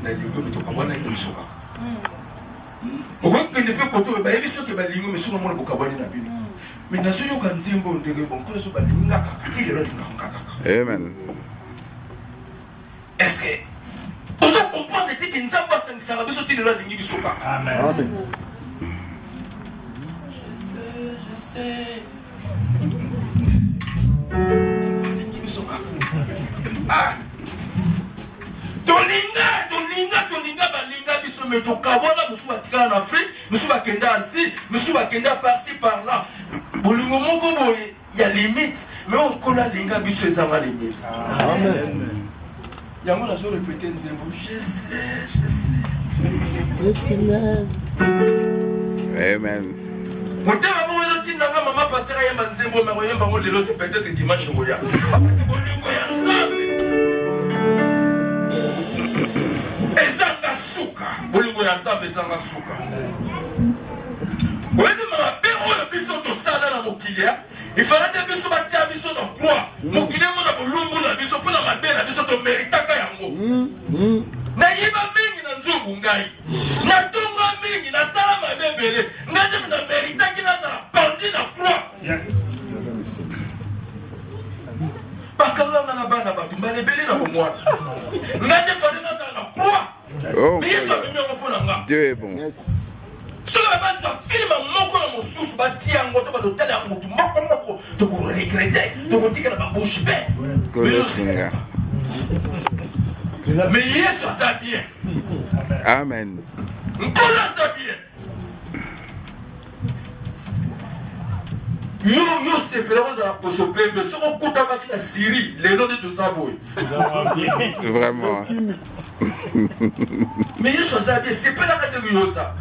na lingo mitoka mwana ni misoka okoki ne pe koto ba yebi soki ba lingo misuka mwana bokabani na bino mais nazo yo kanzimbo ndenge bon ko so ba linga kaka ti lelo linga kaka amen est-ce que vous comprenez que nzamba sangisa biso ti lelo lingi bisoka amen amen je sais lingi bisoka ah tolinga balinga biso me tokabona mosu batikala na Afrique mosu bakende Asie mosu bakende par-ci par-là bolingo moko boye ya limite mais okola linga biso ezanga limite amen yango nazo répéter nzembo je sais amen motema mo welo tinanga mama passer yamba nzembo ma yamba ngo lelo peut-être dimanche ngoya bolingo ya nzambe ezanga suka bolingo ya nzambe ezanga suka oyedi mabe oyo biso tosala na mokili ifala nde biso batia biso na croix mokili mona bolumbu na biso mpo na mabe na biso tomeritaka yango nayiba mingi na nzungu ngai natonga mingi nasala mabe ebele ngai nde nameritaki nazala pandi na croix bakanganga na bana bato mbala ebele na bomwana ngai nde fale nazala na croix miyeso amemi yango mpo na nga Dieu est bon soki babandisa filme moko na mosusu batia yango to batotala yango motu moko tokoregrete tokotikala babouche be mais yesu aza bien amen nkolo aza bien yo sepela kozala poso pembe soki okutamaki na Syrie lelo nde toza boye vraiment mais yesu aza bien sepelaka ndenge yoza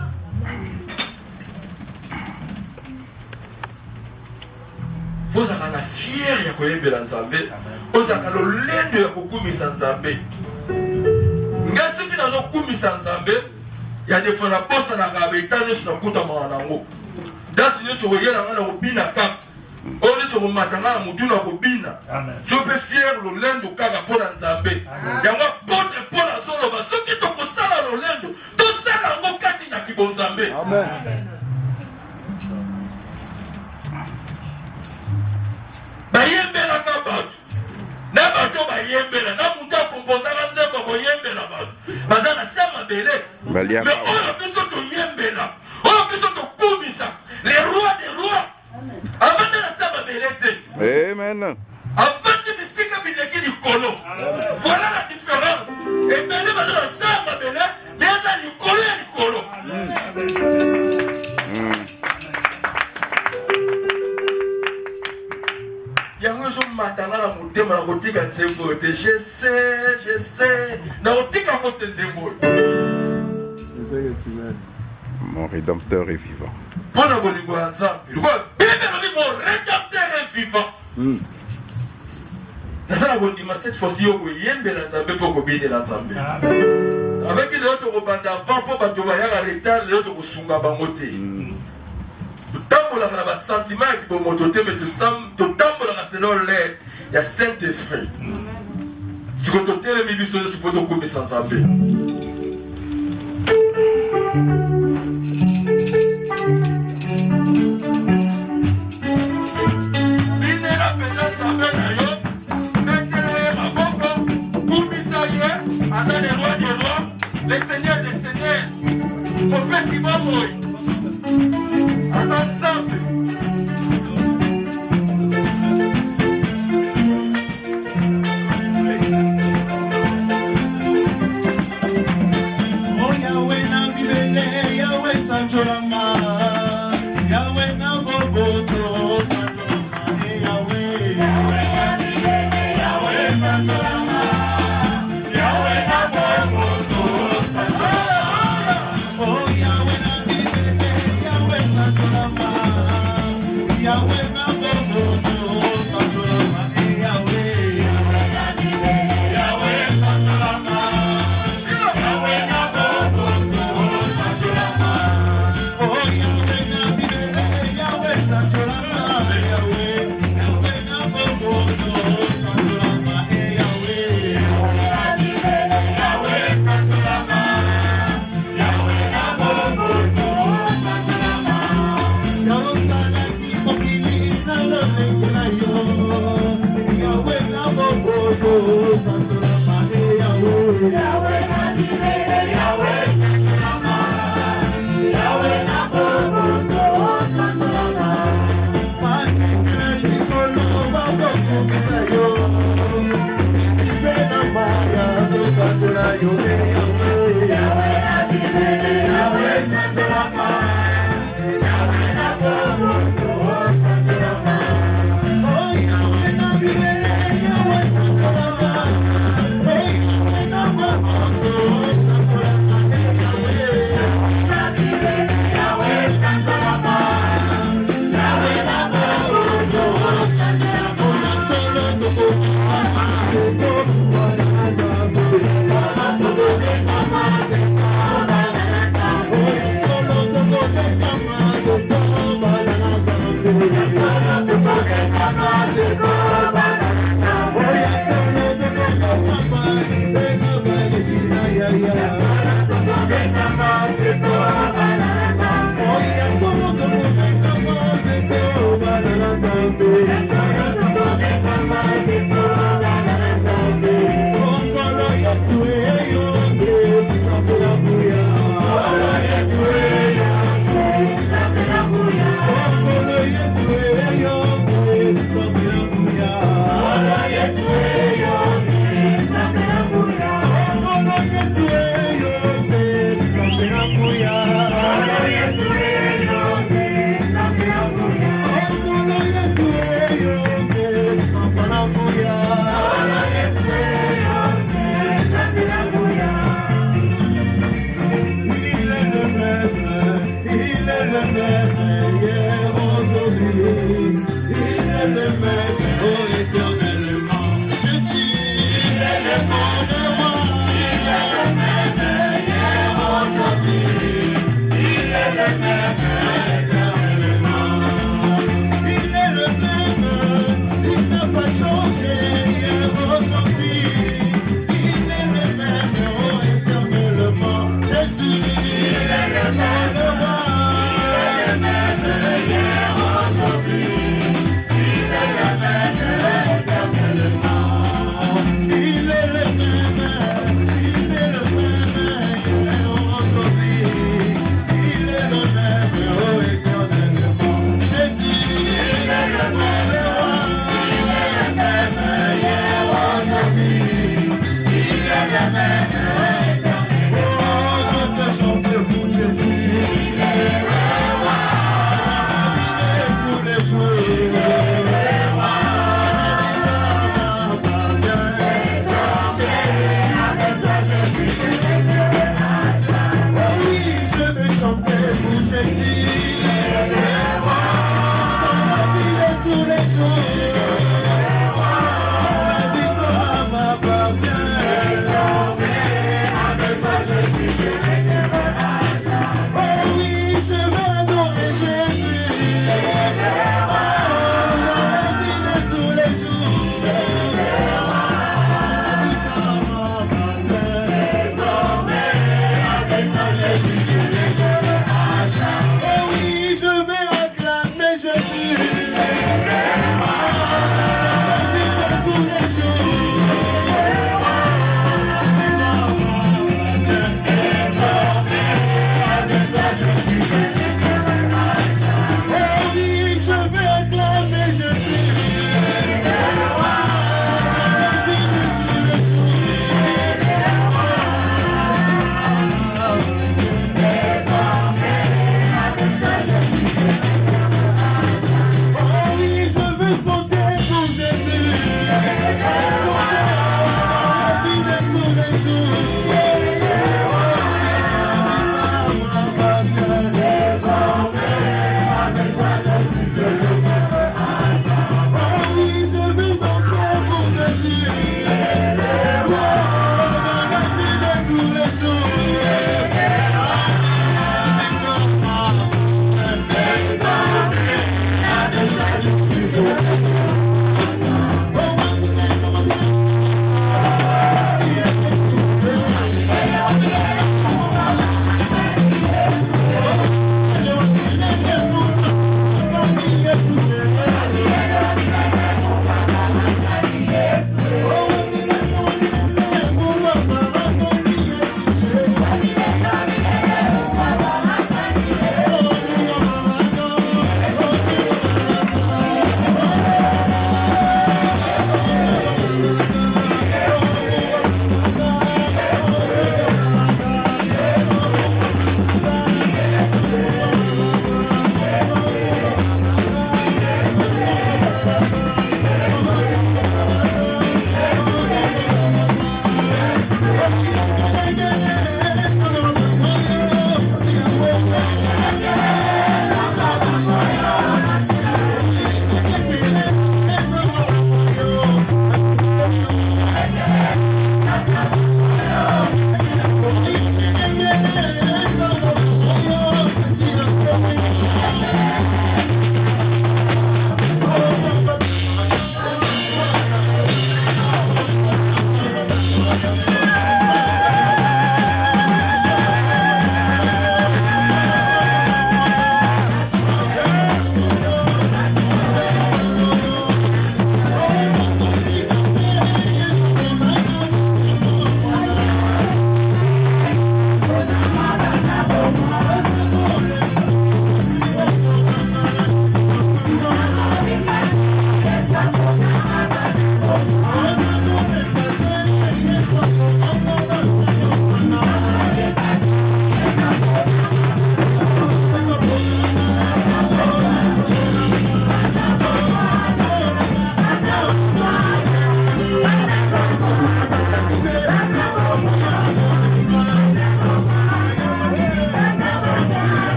ozalaka na fiere ya koyembela nzambe ozalaka lolendo ya kokumisa nzambe ngai soki nazokumisa nzambe ya defo na bosanaka beta nyonso nakutamaka nango dasi nyonso koyela ngai na kobina kaka oyo nyonso komata ngai na motu na kobina so mpe fiere lolendo kaka mpo na nzambe yango apotre mpo na zoloba soki tokosala lolendo tosala yango kati na kibonzambe bayembelaka bato na bato bayembela na moto akompozaka nzembo koyembela bato baza na se mabele me oyo biso toyembela oyo biso tokumisa le roi des rois avandi na se mabele te avandi bisika bileki likolo voilà la différence ebele baza na se mabele me eza likolo ya likolo yango ezomatanga na motema na kotika nzembo oyo te je sais na kotika yango te nzembo oyo mon rédempteur est vivant mpo na bolingo ya nzambe lokola bible elobi mon rédempteur est vivant nasala kondima cette fois-ci yo koyembela nzambe mpo kobinela nzambe avec lelo tokobanda avant mpo bato bayaka retard lelo tokosunga bango te totambolaka na basentima ya kibomoto te me totambolaka selon l'aide ya saint esprit siko totelemi biso nyonso mpo tokumisa nzambe binela mpenza nzambe na yo betela ye maboko kumisa ye aza le roi des rois le seigneur des seigneurs mopesi bomoi aza nzambe Yes,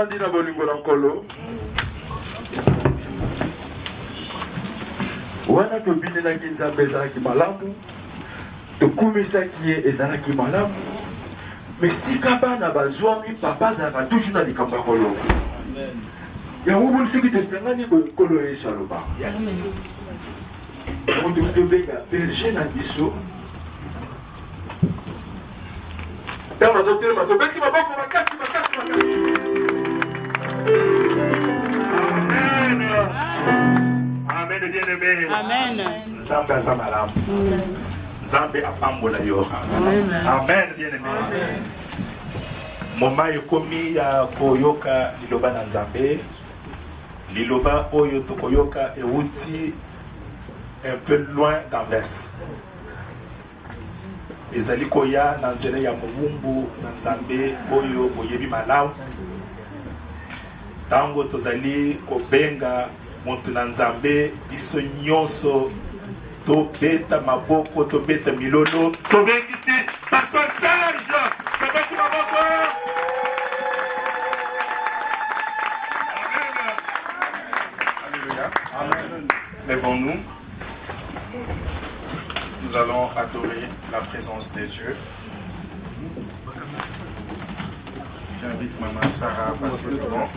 tovandi na bolingo na nkolo wana tobindelaki nzambe ezalaki malamu tokumisaki ye ezalaki malamu me sika bana bazwami papa azalaka toujours na likambo ya koloba yango boni soki tosangani boye nkolo yesu aloba yango tobenga berger na biso tama totelema tobeti maboko makasi makasi makasi. Amen. Amen, bien-aimé. Amen. Nzambe aza malamu. Nzambe apambola yo. Amen, bien-aimé. Moma ekomi ya koyoka liloba na Nzambe. Liloba oyo tokoyoka euti un peu loin d'Anvers. Ezali koya na nzela ya mobumbu na Nzambe oyo boyebi malamu. Tango tozali kobenga moto na Nzambe biso nyonso tobeta maboko tobeta milolo tobengisi Pasteur Serge tobeti maboko. Alléluia. Amen. Lèvons-nous. Nous allons adorer la présence de Dieu. J'invite Maman Sarah à passer devant.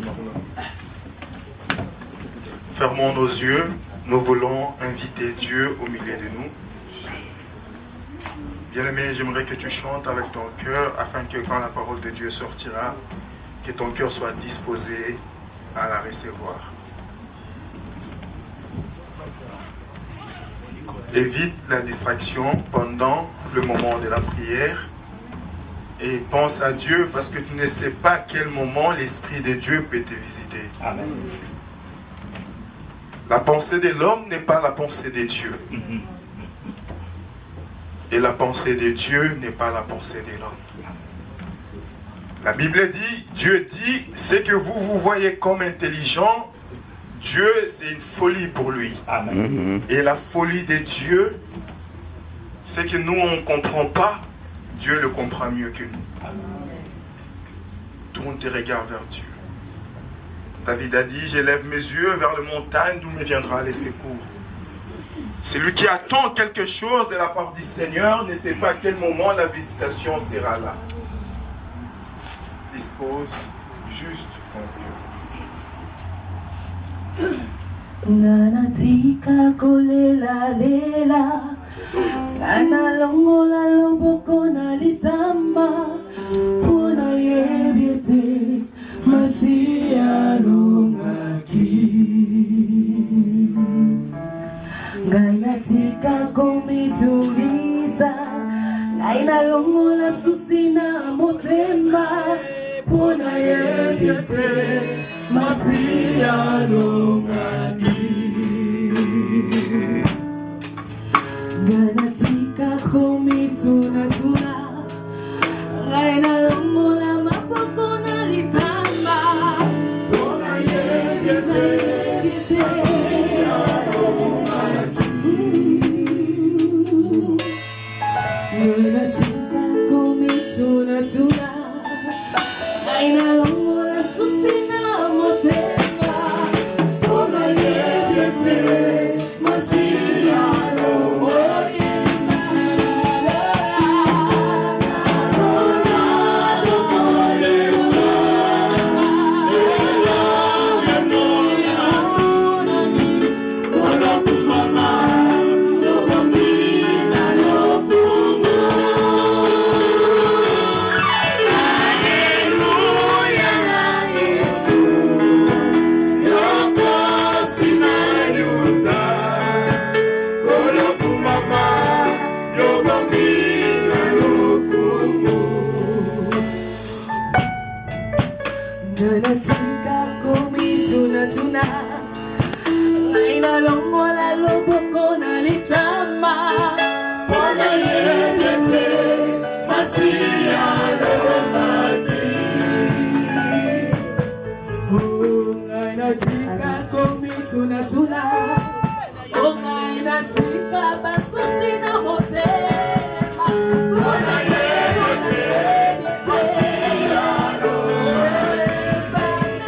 Fermons nos yeux. Nous voulons inviter Dieu au milieu de nous. Bien-aimé, j'aimerais que tu chantes avec ton cœur afin que quand la parole de Dieu sortira, que ton cœur soit disposé à la recevoir. Évite la distraction pendant le moment de la prière et pense à Dieu parce que tu ne sais pas à quel moment l'Esprit de Dieu peut te visiter. Amen. La pensée de l'homme n'est pas la pensée de Dieu. Et la pensée de Dieu n'est pas la pensée de l'homme. La Bible dit, Dieu dit, ce que vous voyez comme intelligent, Dieu, c'est une folie pour lui. Amen. Et la folie de Dieu, c'est que nous, on ne comprend pas, Dieu le comprend mieux que nous. Tourne tes regards vers Dieu. David a dit, j'élève mes yeux vers le montagne d'où me viendra les secours. Celui qui attend quelque chose de la part du Seigneur ne sait pas à quel moment la visitation sera là. Dispose juste ton cœur. Nanatika kolela lela Nana longola loboko na litamba Pona yebiete Masia longaki Ngainatika komituliza Ngaina longola susina motema Pona yebiete Masia longaki Ganatika komituna tuna Ngaina longola mapoko na litamba Pona yebiete Masia longaki Ganatika komituna tuna Ngaina longola susina motema Pona yebiete Masia Nanatika komituna tuna Ngaina longola loboko na litama Pona yebiete Masia longaki Ngainatika komituna tuna Ngainatika basusina motema Pona yebiete Masia longaki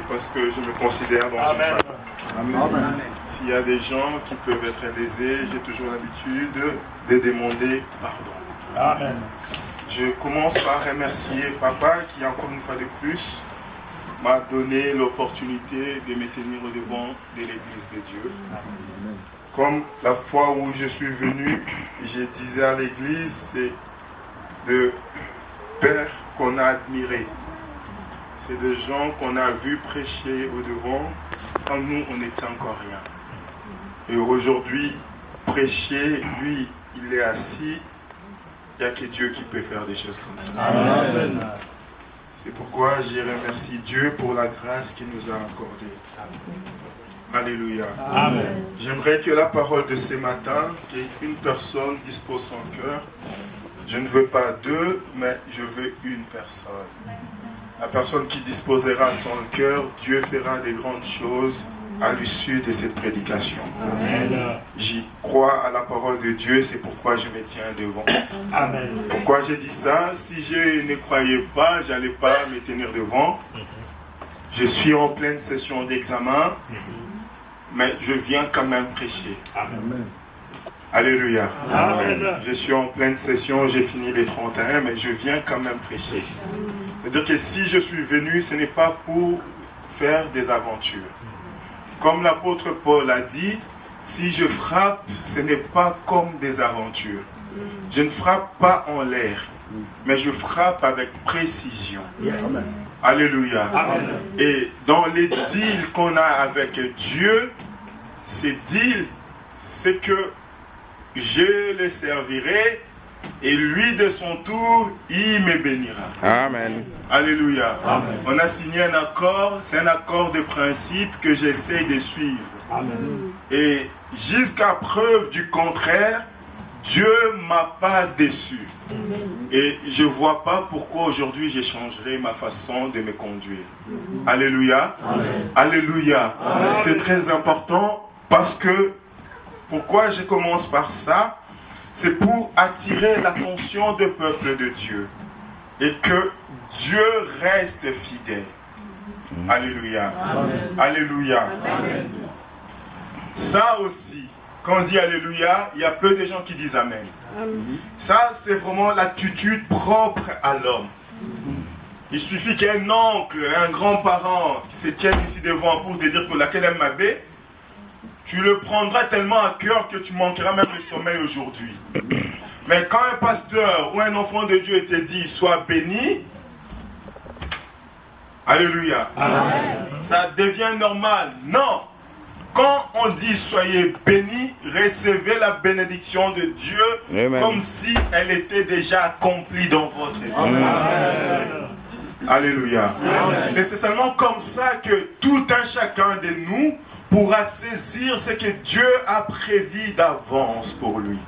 Parce que je me considère dans une famille. Amen. S'il y a des gens qui peuvent être lésés, j'ai toujours l'habitude de demander pardon. Amen. Je commence par remercier Papa qui, encore une fois de plus, m'a donné l'opportunité de me tenir au devant de l'Église de Dieu. Comme la fois où je suis venu, je disais à l'Église, c'est de pères qu'on a admirés. C'est des gens qu'on a vus prêcher au devant quand nous, on n'était encore rien. Et aujourd'hui, prêcher, lui, il est assis. Il n'y a que Dieu qui peut faire des choses comme ça. Amen. C'est pourquoi je remercie Dieu pour la grâce qu'il nous a accordée. Alléluia. Amen. J'aimerais que la parole de ce matin, qu'une personne dispose son cœur. Je ne veux pas deux, mais je veux une personne. La personne qui disposera son cœur, Dieu fera des grandes choses à l'issue de cette prédication. Amen. J'y crois à la parole de Dieu, c'est pourquoi je me tiens devant. Amen. Pourquoi j'ai dit ça? Si je ne croyais pas, je n'allais pas me tenir devant. Je suis en pleine session d'examen, mais je viens quand même prêcher. Amen. Alléluia. Amen. Je suis en pleine session, j'ai fini les 31, mais je viens quand même prêcher. C'est-à-dire que si je suis venu, ce n'est pas pour faire des aventures. Comme l'apôtre Paul a dit, si je frappe, ce n'est pas comme des aventures. Je ne frappe pas en l'air, mais je frappe avec précision. Yes. Alléluia. Amen. Et dans les deals qu'on a avec Dieu, ces deals, c'est que je le servirai et lui de son tour, il me bénira. Amen. Alléluia. Amen. On a signé un accord, c'est un accord de principe que j'essaie de suivre. Amen. Et jusqu'à preuve du contraire, Dieu ne m'a pas déçu. Amen. Et je ne vois pas pourquoi aujourd'hui je changerai ma façon de me conduire. Alléluia. Amen. Alléluia. Amen. C'est très important parce que, pourquoi je commence par ça? C'est pour attirer l'attention du peuple de Dieu. Et que Dieu reste fidèle. Alléluia. Amen. Alléluia. Amen. Ça aussi, quand on dit Alléluia, il y a peu de gens qui disent Amen. Amen. Ça, c'est vraiment l'attitude propre à l'homme. Il suffit qu'un oncle, un grand-parent se tienne ici devant pour te dire que laquelle aime ma baie, tu le prendras tellement à cœur que tu manqueras même le sommeil aujourd'hui. Mais quand un pasteur ou un enfant de Dieu te dit « Sois béni », alléluia, amen, ça devient normal. Non, quand on dit « Soyez bénis », recevez la bénédiction de Dieu, amen, comme si elle était déjà accomplie dans votre vie. Amen. Alléluia. Amen. Et c'est seulement comme ça que tout un chacun de nous pourra saisir ce que Dieu a prévu d'avance pour lui.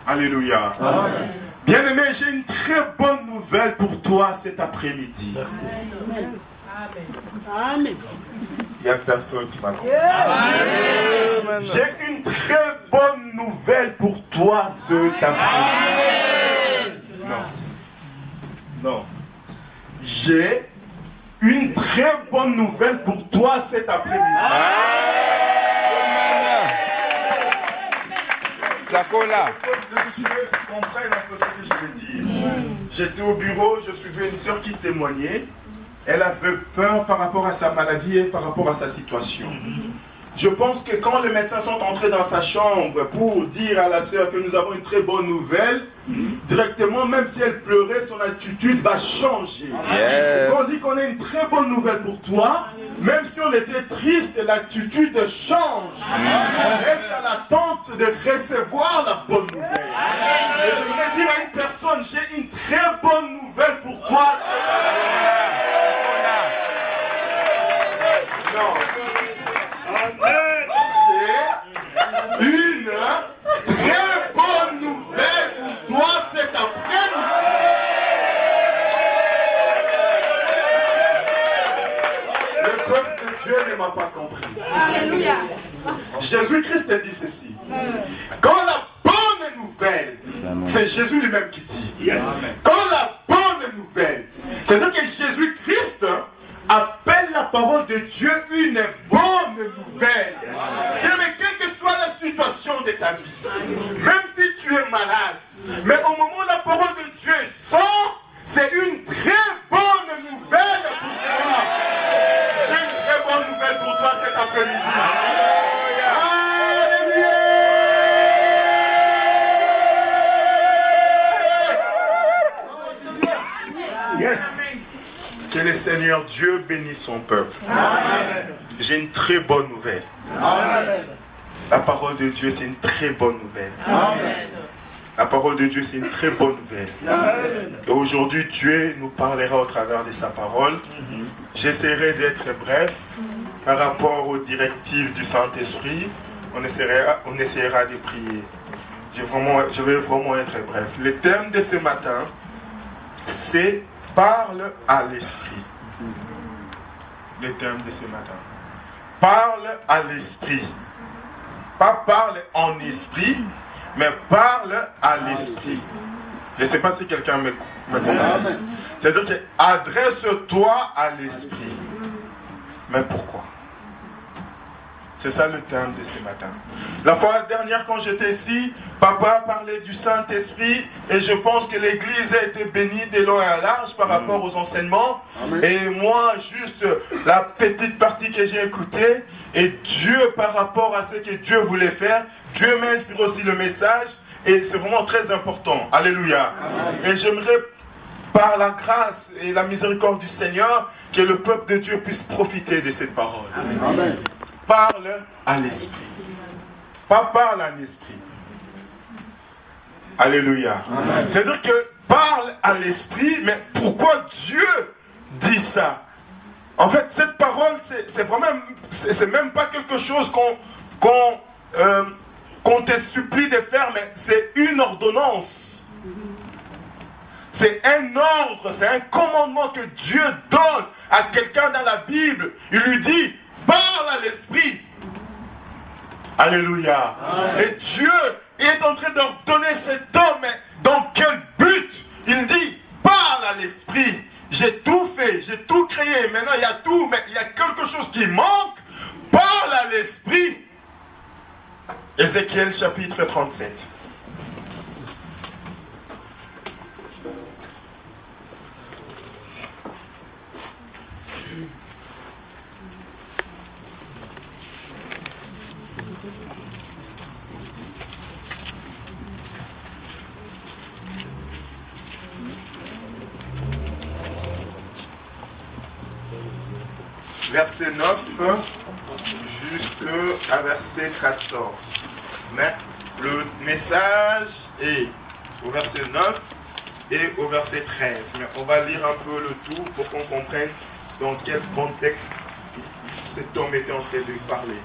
Alléluia. Amen. Bien-aimé, j'ai une très bonne nouvelle pour toi cet après-midi. Amen. Amen. Il n'y a personne qui m'a compris. J'ai une très bonne nouvelle pour toi cet après-midi. Non. Non. J'ai une très bonne nouvelle pour toi cet après-midi. Sakola. Que tu comprennes un peu ce que je veux dire. J'étais au bureau, je suivais une soeur qui témoignait. Elle avait peur par rapport à sa maladie et par rapport à sa situation. Je pense que quand les médecins sont entrés dans sa chambre pour dire à la sœur que nous avons une très bonne nouvelle, directement, même si elle pleurait, son attitude va changer. Yes. Quand on dit qu'on a une très bonne nouvelle pour toi, même si on était triste, l'attitude change. On reste à l'attente de recevoir la bonne nouvelle. Et j'aimerais dire à une personne, j'ai une très bonne nouvelle pour toi. Non. J'ai une très bonne nouvelle pour toi cet après-midi. Le peuple de Dieu ne m'a pas compris. Alléluia. Jésus-Christ a dit ceci. Quand la bonne nouvelle, c'est Jésus lui-même qui dit. Yes. Quand la bonne nouvelle, c'est-à-dire que Jésus-Christ appelle la parole de Dieu une bonne nouvelle. Mais quelle que soit la situation de ta vie, même si tu es malade, mais au moment où la parole Que le Seigneur Dieu bénisse son peuple. J'ai une très bonne nouvelle. La parole de Dieu, c'est une très bonne nouvelle. La parole de Dieu, c'est une très bonne nouvelle. Et aujourd'hui, Dieu nous parlera au travers de sa parole. J'essaierai d'être bref par rapport aux directives du Saint-Esprit. On essaiera de prier. Je vais vraiment être bref. Le thème de ce matin, c'est parle à l'esprit. Le thème de ce matin. Parle à l'esprit. Pas parle en esprit, mais parle à l'esprit. Je ne sais pas si quelqu'un m'entend. C'est-à-dire que adresse-toi à l'esprit. Mais pourquoi? C'est ça le thème de ce matin. La fois dernière, quand j'étais ici, papa parlait du Saint-Esprit et je pense que l'église a été bénie de long et à large par rapport aux enseignements. Amen. Et moi, juste la petite partie que j'ai écoutée, et Dieu, par rapport à ce que Dieu voulait faire, Dieu m'inspire aussi le message et c'est vraiment très important. Alléluia. Amen. Et j'aimerais, par la grâce et la miséricorde du Seigneur, que le peuple de Dieu puisse profiter de cette parole. Amen. Amen. Parle à l'esprit. Pas parle à l'esprit. Alléluia. C'est-à-dire que parle à l'esprit, mais pourquoi Dieu dit ça? En fait, cette parole, c'est même pas quelque chose qu'on te supplie de faire, mais c'est une ordonnance. C'est un ordre, c'est un commandement que Dieu donne à quelqu'un dans la Bible. Il lui dit, parle à l'esprit. Alléluia. Amen. Et Dieu est en train d'ordonner cet homme, mais dans quel but? Il dit, parle à l'esprit. J'ai tout fait, j'ai tout créé, maintenant il y a tout, mais il y a quelque chose qui manque. Parle à l'esprit. Ézéchiel chapitre 37. Verset 9 jusqu'à verset 14. Mais le message est au verset 9 et au verset 13. Mais on va lire un peu le tout pour qu'on comprenne dans quel contexte cet homme était en train de parler.